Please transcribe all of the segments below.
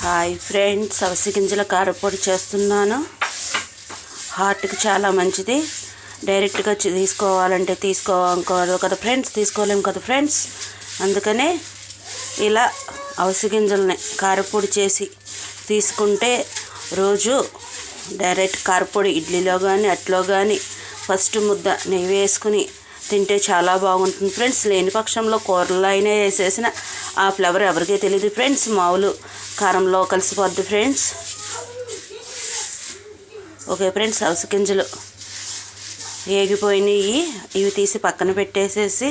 Hi friends, అవిసె గింజల కారపొడి చేస్తున్నాను. హార్ట్కి చాలా మంచిది. డైరెక్ట్గా తీసుకోవాలంటే తీసుకోవాలి కదా ఫ్రెండ్స్, తీసుకోలేము కదా ఫ్రెండ్స్. అందుకనే ఇలా అవిసె గింజలని కారపొడి చేసి తీసుకుంటే రోజు డైరెక్ట్ కారపొడి ఇడ్లీలో కానీ అట్లో కానీ ఫస్ట్ ముద్ద నెయ్యి వేసుకుని తింటే చాలా బాగుంటుంది ఫ్రెండ్స్. లేని పక్షంలో కూరల్లో అయినా వేసేసిన ఆ ఫ్లేవర్ ఎవరికీ తెలియదు ఫ్రెండ్స్. మామూలు కారంలో కలిసిపోద్ది ఫ్రెండ్స్. ఓకే ఫ్రెండ్స్, అవిసె గింజలు వేగిపోయినాయి. ఇవి తీసి పక్కన పెట్టేసేసి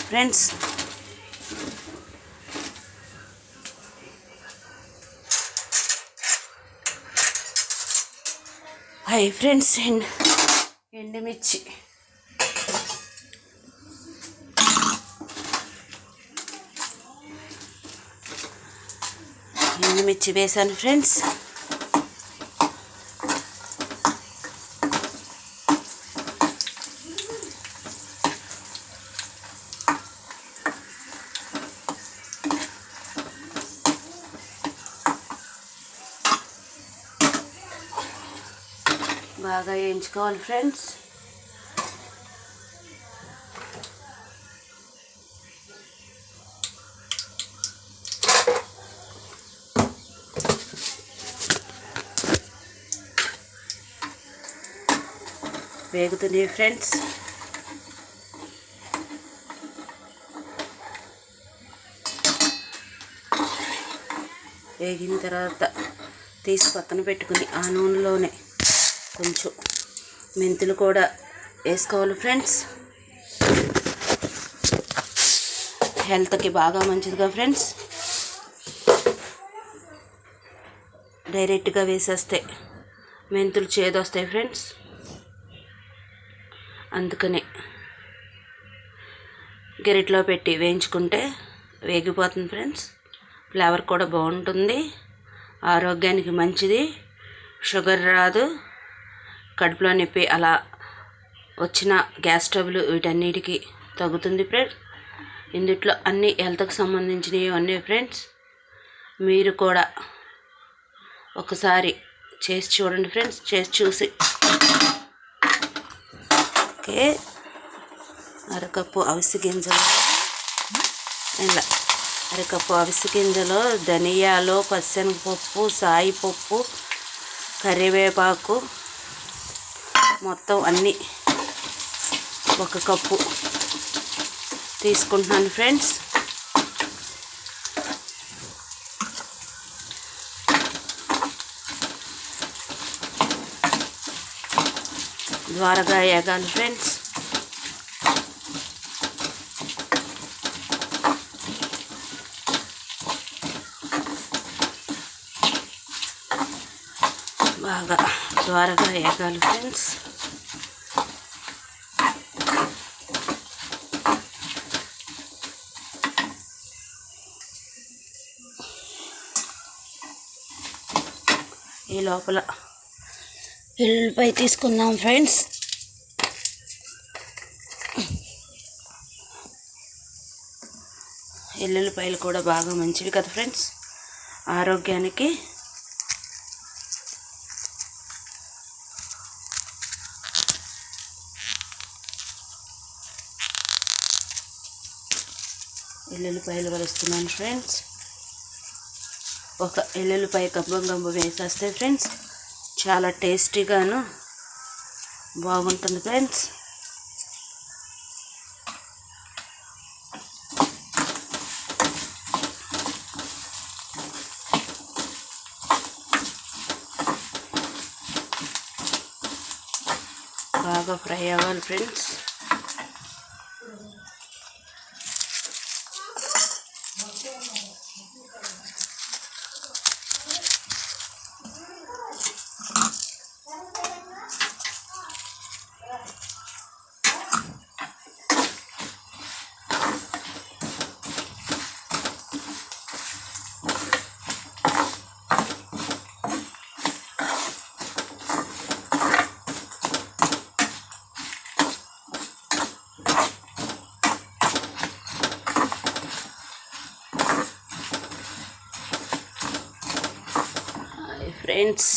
ఫ్రెండ్స్ హాయ్ ఫ్రెండ్స్, ఎండుమిర్చి వేసాను ఫ్రెండ్స్. బాగా వేయించుకోవాలి ఫ్రెండ్స్. వేగుతుంది ఫ్రెండ్స్. వేగిన తర్వాత తీసి పక్కన పెట్టుకుని ఆ నూనెలోనే కొంచెం మెంతులు కూడా వేసుకోవాలి ఫ్రెండ్స్. హెల్త్కి బాగా మంచిదిగా ఫ్రెండ్స్. డైరెక్ట్గా వేసేస్తే మెంతులు చేదొస్తాయి ఫ్రెండ్స్. అందుకనే గరిటలో పెట్టి వేయించుకుంటే వేగిపోతుంది ఫ్రెండ్స్. ఫ్లేవర్ కూడా బాగుంటుంది, ఆరోగ్యానికి మంచిది, షుగర్ రాదు, కడుపులో నొప్పి అలా వచ్చిన గ్యాస్ ట్రబుల్ వీటన్నిటికీ తగ్గుతుంది ఫ్రెండ్స్. ఇందుట్లో అన్ని హెల్త్కి సంబంధించినవి అన్నీ ఫ్రెండ్స్. మీరు కూడా ఒకసారి చేసి చూడండి ఫ్రెండ్స్. చేసి చూసి ఓకే, అరకప్పు అవిసె గింజలు, ఇలా అరకప్పు అవిసె గింజలు, ధనియాలు, పచ్చెనగపప్పు, సాయిపప్పు, కరివేపాకు మొత్తం అన్నీ ఒక కప్పు తీసుకుంటున్నాను ఫ్రెండ్స్. ద్వారగా వేగాలి ఫ్రెండ్స్. బాగా ద్వారగా వేగాలి ఫ్రెండ్స్. ఈ లోపల ఎల్లుల్లిపాయ తీసుకుందాం ఫ్రెండ్స్. ఎల్లుల్లిపాయలు కూడా బాగా మంచివి కదా ఫ్రెండ్స్ ఆరోగ్యానికి. ఎల్లుల్లిపాయలు కలుస్తున్నాను ఫ్రెండ్స్. ఒక ఎల్లుల్లిపాయ గంబ వేసేస్తే ఫ్రెండ్స్ చాలా టేస్టీగాను బాగుంటుంది ఫ్రెండ్స్. బాగా ఫ్రై అవ్వాలి ఫ్రెండ్స్. ఫ్రెండ్స్.